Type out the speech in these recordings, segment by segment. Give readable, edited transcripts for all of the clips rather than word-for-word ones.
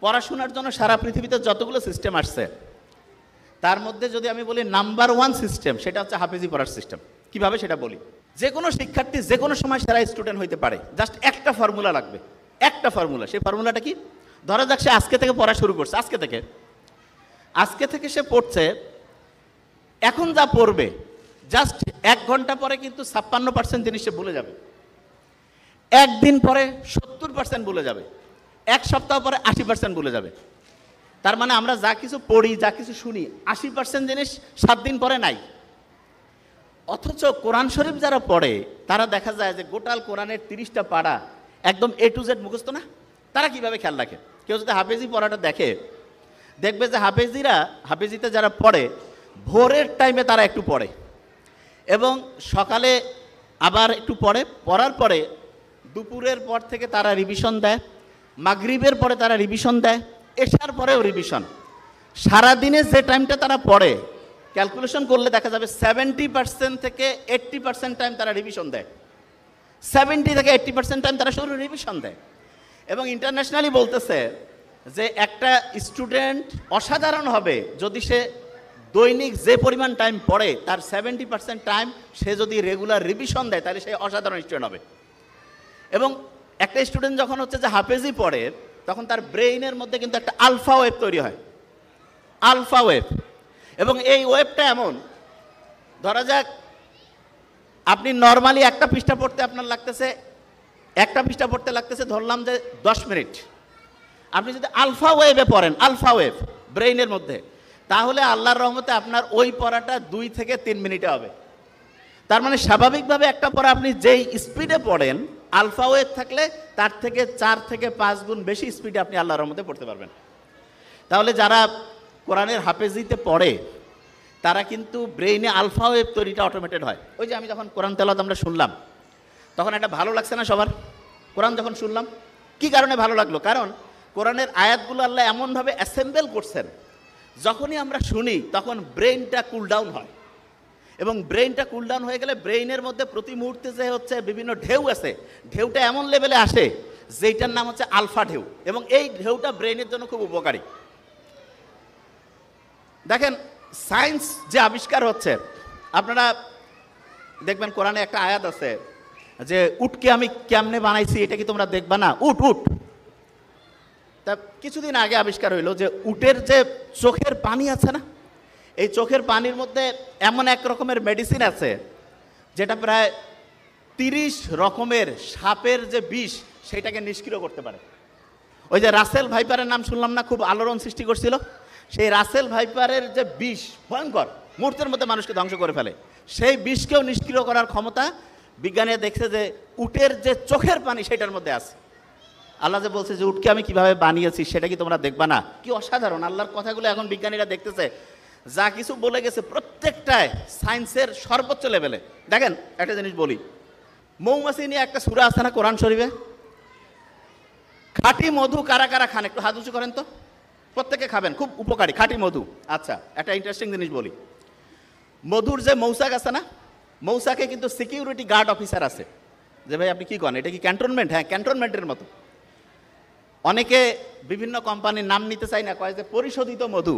পড়াশোনার জন্য সারা পৃথিবীতে যতগুলো সিস্টেম আসছে তার মধ্যে যদি আমি বলি নাম্বার 1 সিস্টেম, সেটা হচ্ছে হাফেজি পড়ার সিস্টেম। কিভাবে সেটা বলি। যে কোনো শিক্ষার্থী যে কোনো সময় সেরা স্টুডেন্ট হইতে পারে, জাস্ট একটা ফর্মুলা লাগবে, একটা ফর্মুলা। সেই ফর্মুলাটা কি? ধরা যাক সে আজকে থেকে পড়া শুরু করছে, আজকে থেকে সে পড়ছে। এখন যা পড়বে জাস্ট 1 ঘন্টা পরে কিন্তু 56% জিনিস সে ভুলে যাবে, একদিন পরে 70% ভুলে যাবে, 1 সপ্তাহ পরে 80% ভুলে যাবে। তার মানে আমরা যা কিছু পড়ি, যা কিছু শুনি, 80% জিনিস 7 দিন পরে নাই। অথচ কোরআন শরীফ যারা পড়ে তারা দেখা যায় যে গোটাল কোরআনের 30টা পারা একদম A to Z মুখস্থ না। তারা কিভাবে খেয়াল রাখে? কেউ যদি হাফেজি পড়াটা দেখে, দেখবে যে হাফেজিতে যারা পড়ে ভোরের টাইমে তারা একটু পড়ে এবং সকালে আবার একটু পড়ে, পড়ার পরে দুপুরের পর থেকে তারা রিভিশন দেয়, মাগরিবের পরে তারা রিভিশন দেয়, এশার পরেও রিভিশন। সারাদিনে যে টাইমটা তারা পড়ে ক্যালকুলেশন করলে দেখা যাবে 70% থেকে 80% টাইম তারা রিভিশন দেয়, 70 থেকে 80% টাইম তারা শুধু রিভিশন দেয়। এবং ইন্টারন্যাশনালি বলতেছে যে একটা স্টুডেন্ট অসাধারণ হবে যদি সে দৈনিক যে পরিমাণ টাইম পড়ে তার 70% টাইম সে যদি রেগুলার রিভিশন দেয় তাহলে সে অসাধারণ স্টুডেন্ট হবে। এবং একটা স্টুডেন্ট যখন হচ্ছে যে হাফেজি পড়ে তখন তার ব্রেইনের মধ্যে কিন্তু একটা আলফা ওয়েভ তৈরি হয়, আলফা ওয়েভ। এবং এই ওয়েভটা এমন, ধরা যাক আপনি নর্মালি একটা পৃষ্ঠা পড়তে আপনার লাগতেছে ধরলাম যে 10 মিনিট। আপনি যদি আলফা ওয়েভে পড়েন, আলফা ওয়েভ ব্রেইনের মধ্যে, তাহলে আল্লাহর রহমতে আপনার ওই পড়াটা 2 থেকে 3 মিনিটে হবে। তার মানে স্বাভাবিকভাবে একটা পড়া আপনি যেই স্পিডে পড়েন আলফা ওয়েভ থাকলে তার থেকে 4 থেকে 5 গুণ বেশি স্পিডে আপনি আল্লাহর রহমতে পড়তে পারবেন। তাহলে যারা কোরআনের হাফেজিতে পড়ে তারা কিন্তু ব্রেইনে আলফা ওয়েভ তৈরিটা অটোমেটেড হয়। ওই যে আমি যখন কোরআন তেলাওয়াত আমরা শুনলাম তখন একটা ভালো লাগছে না সবার? কোরআন যখন শুনলাম কি কারণে ভালো লাগলো? কারণ কোরআনের আয়াতগুলো আল্লাহ এমনভাবে অ্যাসেম্বল করছেন, যখনই আমরা শুনি তখন ব্রেইনটা কুল ডাউন হয়। এবং ব্রেইনটা কুল ডাউন হয়ে গেলে ব্রেইনের মধ্যে প্রতি মুহূর্তে যে হচ্ছে বিভিন্ন ঢেউ আছে, ঢেউটা এমন লেভেলে আসে যেটার নাম হচ্ছে আলফা ঢেউ। এবং এই ঢেউটা ব্রেইনের জন্য খুব উপকারী। দেখেন সায়েন্স যে আবিষ্কার হচ্ছে, আপনারা দেখবেন কোরআনে একটা আয়াত আছে যে উটকে আমি কেমনে বানাইছি এটা কি তোমরা দেখবা না? উট তা কিছুদিন আগে আবিষ্কার হইলো যে উটের যে চোখের পানি আছে না, এই চোখের পানির মধ্যে এমন এক রকমের মেডিসিন আছে যেটা প্রায় 30 রকমের সাপের যে বিষ সেটাকে নিষ্ক্রিয় করতে পারে। ওই যে রাসেল ভাইপারের নাম শুনলাম না, খুব আলোড়ন সৃষ্টি করছিল। সেই রাসেল ভাইপারের যে বিষ ভয়ঙ্কর, মুহূর্তের মধ্যে মানুষকে ধ্বংস করে ফেলে, সেই বিষকেও নিষ্ক্রিয় করার ক্ষমতা বিজ্ঞানীরা দেখছে যে উটের যে চোখের পানি সেটার মধ্যে আছে। আল্লাহ যে বলছে যে উটকে আমি কিভাবে বানিয়েছি সেটা কি তোমরা দেখবা না? কি অসাধারণ আল্লাহর কথাগুলো এখন বিজ্ঞানীরা দেখতেছে। যা কিছু বলে গেছে প্রত্যেকটায় সায়েন্সের সর্বোচ্চ লেভেলে। দেখেন একটা জিনিস বলি, মৌমাছি নিয়ে একটা সূরা আছে না কোরআন শরীফে? খাঁটি মধু কারা কারা খান? একটু হাত উঁচু করেন তো। প্রত্যেকে খাবেন, খুব উপকারী খাঁটি মধু। আচ্ছা, একটা ইন্টারেস্টিং জিনিস বলি, মধুর যে মৌচাক আছে না, মৌচাকে কিন্তু সিকিউরিটি গার্ড অফিসার আছে। যে ভাই আপনি কি করেন, এটা কি ক্যান্টনমেন্ট? হ্যাঁ, ক্যান্টনমেন্টের মতো। অনেকে বিভিন্ন কোম্পানির নাম নিতে চাই না, কয় যে পরিশোধিত মধু।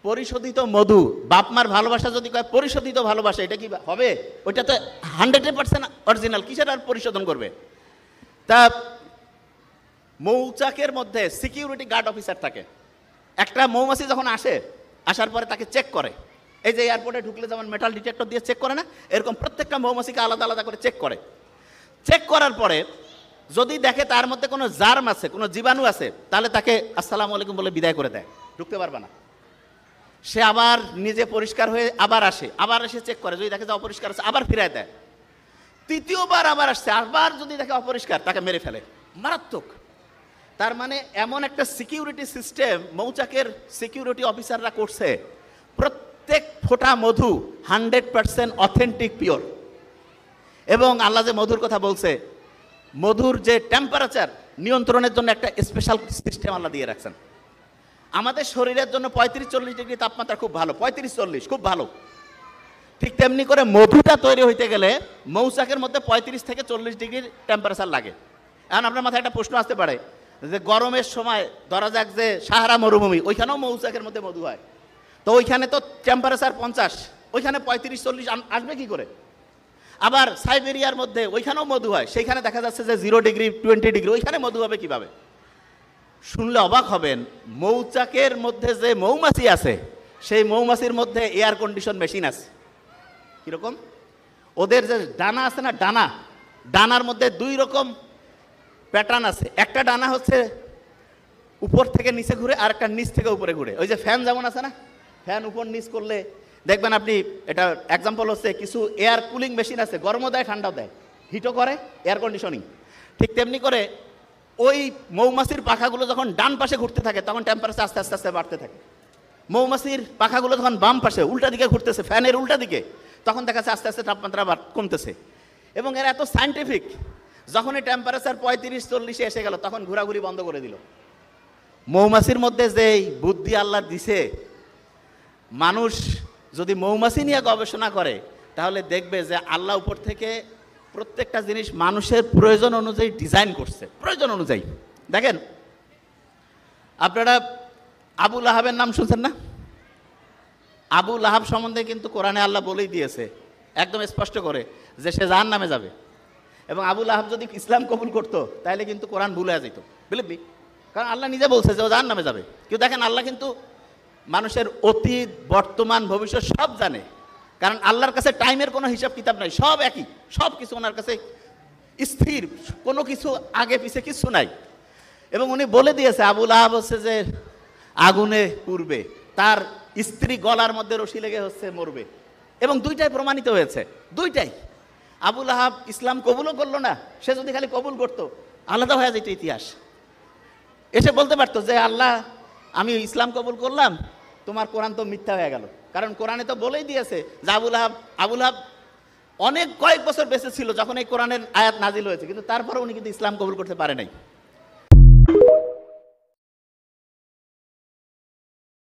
পরিশোধিত মধু, বাপ মার ভালোবাসা যদি কয় পরিশোধিত ভালোবাসা, এটা কি হবে? ওইটা তো 100% অরিজিনাল, কিসের আর পরিশোধন করবে? তা মৌচাকের মধ্যে সিকিউরিটি গার্ড অফিসার থাকে। একটা মৌমাছি যখন আসার পরে তাকে চেক করে, এই যে এয়ারপোর্টে ঢুকলে যেমন মেটাল ডিটেক্টর দিয়ে চেক করে না, এরকম প্রত্যেকটা মৌমাছিকে আলাদা আলাদা করে চেক করে। চেক করার পরে যদি দেখে তার মধ্যে কোনো জার্ম আছে, কোনো জীবাণু আছে, তাহলে তাকে আসসালামু আলাইকুম বলে বিদায় করে দেয়, ঢুকতে পারবে না। সে আবার নিজে পরিষ্কার হয়ে আবার এসে চেক করে, যদি দেখে যে অপরিষ্কার আছে আবার ফিরায় দেয়। তৃতীয়বার আবার আসছে, আবার যদি দেখে অপরিষ্কার তাকে মেরে ফেলে। মারাত্মক। তার মানে এমন একটা সিকিউরিটি সিস্টেম মৌচাকের সিকিউরিটি অফিসাররা করছে, প্রত্যেক ফোঁটা মধু 100% অথেন্টিক পিওর। এবং আল্লাহ যে মধুর কথা বলছে, মধুর যে টেম্পারেচার নিয়ন্ত্রণের জন্য একটা স্পেশাল সিস্টেম আল্লাহ দিয়ে রাখছেন। আমাদের শরীরের জন্য 35-40 ডিগ্রি তাপমাত্রা খুব ভালো, 35-40 খুব ভালো। ঠিক তেমনি করে মধুটা তৈরি হইতে গেলে মৌচাকের মধ্যে 35 থেকে 40 ডিগ্রির টেম্পারেচার লাগে। এখন আপনার মাথায় একটা প্রশ্ন আসতে পারে, যে গরমের সময় ধরা যাক যে সাহারা মরুভূমি, ওইখানেও মৌচাকের মধ্যে মধু হয়, তো ওইখানে তো টেম্পারেচার 50, ওইখানে 35-40 আসবে কি করে? আবার সাইবেরিয়ার মধ্যে ওইখানেও মধু হয়, সেইখানে দেখা যাচ্ছে যে 0 ডিগ্রি 20 ডিগ্রি, ওইখানে মধু হবে কিভাবে? শুনলে অবাক হবেন, মৌচাকের মধ্যে যে মৌমাছি আছে সেই মৌমাছির মধ্যে এয়ার কন্ডিশন মেশিন আছে। কীরকম? ওদের যে ডানা আছে না, ডানার মধ্যে 2 রকম প্যাটার্ন আছে। একটা ডানা হচ্ছে উপর থেকে নিচে ঘুরে, আর একটা নিচ থেকে উপরে ঘুরে। ওই যে ফ্যান যেমন আছে না, ফ্যান উপর নিচ করলে দেখবেন আপনি, এটা এক্সাম্পল হচ্ছে কিছু এয়ার কুলিং মেশিন আছে, গরমও দেয় ঠান্ডাও দেয়, হিটও করে, এয়ার কন্ডিশনিং। ঠিক তেমনি করে ওই মৌমাছির পাখাগুলো যখন ডান পাশে ঘুরতে থাকে তখন টেম্পারেচার আস্তে আস্তে আস্তে বাড়তে থাকে। মৌমাছির পাখাগুলো যখন বাম পাশে উল্টা দিকে ঘুরতেছে, ফ্যানের উল্টা দিকে, তখন দেখা যাচ্ছে আস্তে আস্তে তাপমাত্রা কমতেছে। এবং এরা এত সায়েন্টিফিক, যখনই টেম্পারেচার 35-40 এসে গেল তখন ঘোরাঘুরি বন্ধ করে দিল। মৌমাছির মধ্যে যেই বুদ্ধি আল্লাহ দিছে, মানুষ যদি মৌমাছি নিয়ে গবেষণা করে তাহলে দেখবে যে আল্লাহ উপর থেকে প্রত্যেকটা জিনিস মানুষের প্রয়োজন অনুযায়ী ডিজাইন করছে, প্রয়োজন অনুযায়ী। দেখেন, আপনারা আবু লাহাবের নাম শুনছেন না? আবু লাহাব সম্বন্ধে কিন্তু কোরআনে আল্লাহ বলেই দিয়েছে একদম স্পষ্ট করে যে সে জাহান্নামে যাবে। এবং আবু লাহাব যদি ইসলাম কবুল করতো তাহলে কিন্তু কোরআন ভুলে যেত, বিলিভ, কারণ আল্লাহ নিজে বলছে যে ও জাহান্নামে যাবে। কিন্তু দেখেন, আল্লাহ কিন্তু মানুষের অতীত, বর্তমান, ভবিষ্যৎ সব জানে, কারণ আল্লাহর কাছে টাইমের কোনো হিসাব কিতাব নাই, সব একই, সব কিছু ওনার কাছে স্থির, কোনো কিছু আগে পিছে কিছু নাই। এবং উনি বলে দিয়েছে আবু লাহাব হচ্ছে যে আগুনে পুড়বে, তার স্ত্রী গলার মধ্যে রশি লেগে হচ্ছে মরবে, এবং দুইটাই প্রমাণিত হয়েছে, দুইটাই। আবু লাহাব ইসলাম কবুলও করলো না, সে যদি খালি কবুল করতো আলাদা হয়ে যেত ইতিহাস। এসে বলতে পারতো যে আল্লাহ, আমি ইসলাম কবুল করলাম, তোমার কোরআন তো মিথ্যা হয়ে গেল, কারণ কোরআনে তো বলেই দিয়েছে যে আবু লাহাব অনেক কয়েক বছর বেঁচে ছিল যখন এই কোরআনের আয়াত নাজিল হয়েছে, কিন্তু তারপরে উনি কিন্তু ইসলাম কবুল করতে পারে নাই।